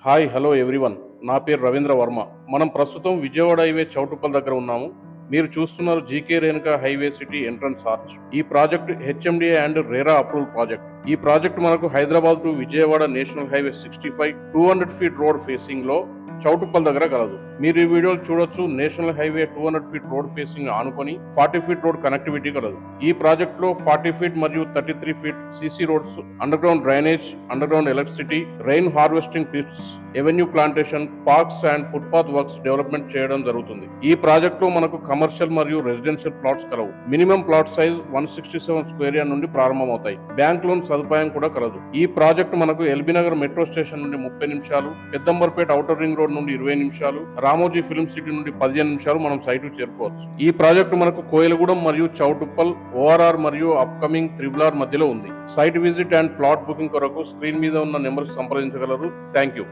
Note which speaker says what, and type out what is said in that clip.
Speaker 1: Hi hello everyone. నా పేరు రవీంద్ర వర్మ. మనం ప్రస్తుతం విజయవాడ హైవే చౌటుప్పల్ దగ్గర ఉన్నాము. మీరు చూస్తున్నారు GK Renuka highway city entrance arch. ఈ project HMDA and RERA approval project. ఈ ప్రాజెక్ట్ మనకు Hyderabad to Vijayawada national highway 65 200 feet road facing లో చౌటుప్పల్ దగ్గర కలదు. మీరు ఈ వీడియోలో చూడొచ్చు, national highway 200 feet road facing ఆనుకొని 40 ఫీట్ రోడ్ కనెక్టివిటీ కలదు. ఈ ప్రాజెక్ట్ లో 40 ఫీట్ మరియు 33 feet CC roads, underground drainage, underground electricity, rain harvesting pits, avenue plantation, parks and footpath works development చేయడం జరుగుతుంది. ఈ ప్రాజెక్ట్ లో మనకు కమర్షియల్ మరియు రెసిడెన్షియల్ ప్లాట్స్ కలవు. Minimum plot size 167 square yard నుండి ప్రారంభమవుతాయి. బ్యాంక్ లోన్ సదుపాయం కూడా కలదు. ఈ ప్రాజెక్ట్ మనకు ఎల్బీ నగర్ మెట్రో స్టేషన్ నుండి 30 నిమిషాలు, పెద్దంబర్పేట ఔటర్ రింగ్ రోడ్ నుండి 20 నిమిషాలు, రామోజీ ఫిల్మ్ సిటీ నుండి 15 నిమిషాలు మనం సైట్ చేరుకోవచ్చు. ఈ ప్రాజెక్టు మనకు కోయిలగూడెం మరియు చౌటుప్పల్, ఓఆర్ఆర్ మరియు అప్కమింగ్ త్రిబుల్ మధ్యలో ఉంది. Site visit and plot booking కొరకు స్క్రీన్ మీద ఉన్న నెంబర్ సంప్రదించగలరు. Thank you.